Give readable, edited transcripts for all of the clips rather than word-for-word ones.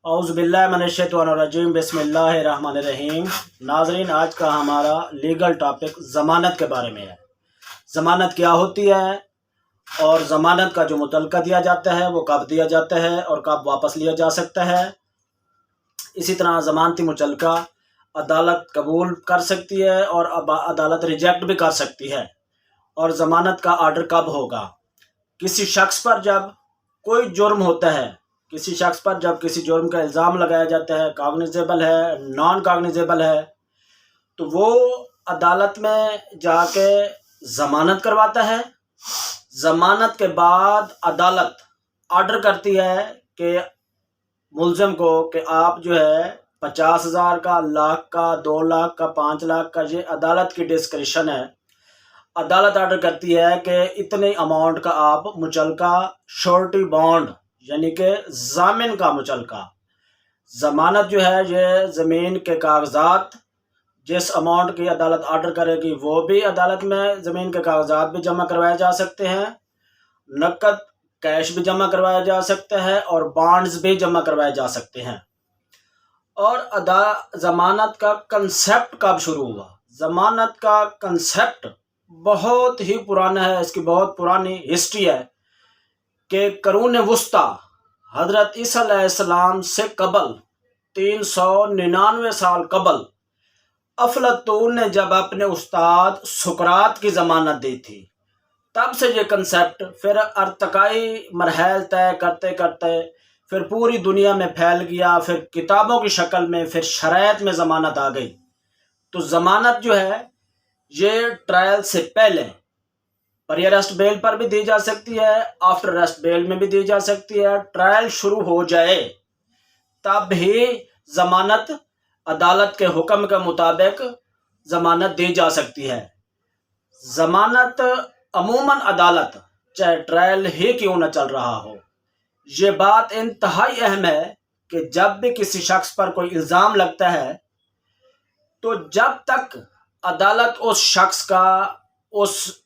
औज़ुबिल्लाहिमिनश्शैतानिर्रजीम बिस्मिल्लाहिर्रहमानिर्रहीम। नाज़रीन, आज का हमारा लीगल टॉपिक ज़मानत के बारे में है। ज़मानत क्या होती है और ज़मानत का जो मुतलका दिया जाता है वो कब दिया जाता है और कब वापस लिया जा सकता है। इसी तरह ज़मानती मुतलका अदालत कबूल कर सकती है और अदालत रिजेक्ट भी कर सकती है। और ज़मानत का आर्डर कब होगा। किसी शख्स पर जब कोई जुर्म होता है, किसी शख्स पर जब किसी जुर्म का इल्ज़ाम लगाया जाता है, कॉग्निजेबल है, नॉन कॉग्निजेबल है, तो वो अदालत में जाके ज़मानत करवाता है। ज़मानत के बाद अदालत आर्डर करती है कि मुल्ज़िम को कि आप जो है 50,000 का, लाख का, 2 लाख का, 5 लाख का, ये अदालत की डिस्क्रिशन है। अदालत आर्डर करती है कि इतने अमाउंट का आप मुचलका श्योरिटी बॉन्ड यानी कि जामिन का मुचलका, ज़मानत जो है ये ज़मीन के कागजात, जिस अमाउंट की अदालत आर्डर करेगी वो भी अदालत में ज़मीन के कागजात भी जमा करवाए जा सकते हैं, नकद कैश भी जमा करवाया जा सकता है और बॉन्ड्स भी जमा करवाए जा सकते हैं। और ज़मानत का कंसेप्ट कब शुरू हुआ। ज़मानत का कंसेप्ट बहुत ही पुराना है, इसकी बहुत पुरानी हिस्ट्री है कि करून वस्ता हज़रत ईसा अलैहिस्सलाम से कबल 399 साल कबल अफलातून ने जब अपने उस्ताद सुकरात की ज़मानत दी थी, तब से ये कंसेप्ट फिर अर्तकाई मरहल तय करते करते फिर पूरी दुनिया में फैल गया। फिर किताबों की शक्ल में, फिर शरायत में ज़मानत आ गई। तो ज़मानत जो है ये ट्रायल से पहले पर अरेस्ट बेल पर भी दी जा सकती है, आफ्टर अरेस्ट बेल में भी दी जा सकती है। ट्रायल शुरू हो जाए तब भी ज़मानत अदालत के हुक्म के मुताबिक ज़मानत दी जा सकती है। ज़मानत अमूमन अदालत चाहे ट्रायल ही क्यों न चल रहा हो, ये बात इंतहाई अहम है कि जब भी किसी शख्स पर कोई इल्ज़ाम लगता है तो जब तक अदालत उस शख्स का, उस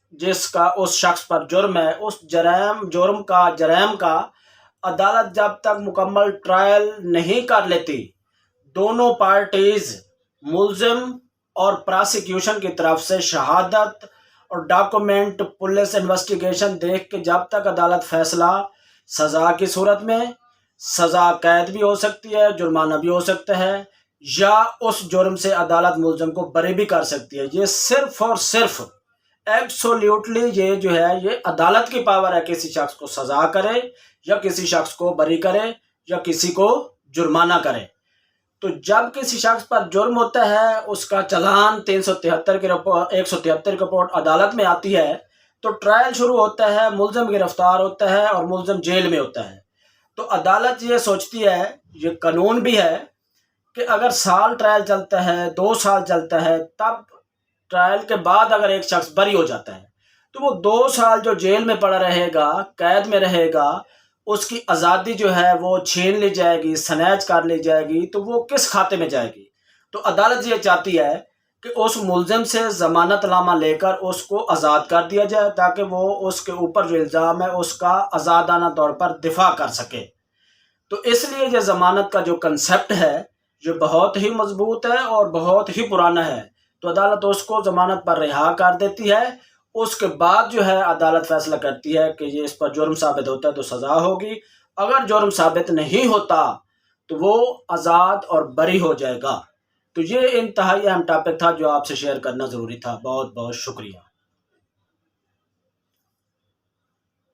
शख्स पर जुर्म है, उस जुर्म का अदालत जब तक मुकम्मल ट्रायल नहीं कर लेती, दोनों पार्टीज मुल्ज़िम और प्रोसिक्यूशन की तरफ से शहादत और डॉक्यूमेंट, पुलिस इन्वेस्टिगेशन देख के जब तक अदालत फैसला, सज़ा की सूरत में सज़ा कैद भी हो सकती है, जुर्माना भी हो सकता है, या उस जुर्म से अदालत मुल्ज़िम को बरी भी कर सकती है। ये सिर्फ और सिर्फ एब्सोल्युटली ये जो है ये अदालत की पावर है, किसी शख्स को सज़ा करे या किसी शख्स को बरी करे या किसी को जुर्माना करे। तो जब किसी शख्स पर जुर्म होता है, उसका चालान 173 की रिपोर्ट अदालत में आती है, तो ट्रायल शुरू होता है, मुल्ज़िम गिरफ्तार होता है और मुल्ज़िम जेल में होता है। तो अदालत ये सोचती है, ये कानून भी है कि अगर साल ट्रायल चलता है, 2 साल चलता है, तब ट्रायल के बाद अगर एक शख्स बरी हो जाता है तो वो 2 साल जो जेल में पड़ा रहेगा, कैद में रहेगा, उसकी आज़ादी जो है वो छीन ली जाएगी, स्नैच कर ली जाएगी। तो वो किस खाते में जाएगी। तो अदालत ये चाहती है कि उस मुल्ज़िम से ज़मानतनामा लेकर उसको आज़ाद कर दिया जाए, ताकि वो उसके ऊपर जो इल्ज़ाम है उसका आज़ादाना तौर पर दिफा कर सके। तो इसलिए ये ज़मानत का जो कंसेप्ट है ये बहुत ही मजबूत है और बहुत ही पुराना है। तो अदालत उसको ज़मानत पर रिहा कर देती है। उसके बाद जो है अदालत फैसला करती है कि ये इस पर जुर्म साबित होता है तो सज़ा होगी, अगर जुर्म साबित नहीं होता तो वो आज़ाद और बरी हो जाएगा। तो ये इंतहाई अहम टॉपिक था जो आपसे शेयर करना ज़रूरी था। बहुत बहुत शुक्रिया।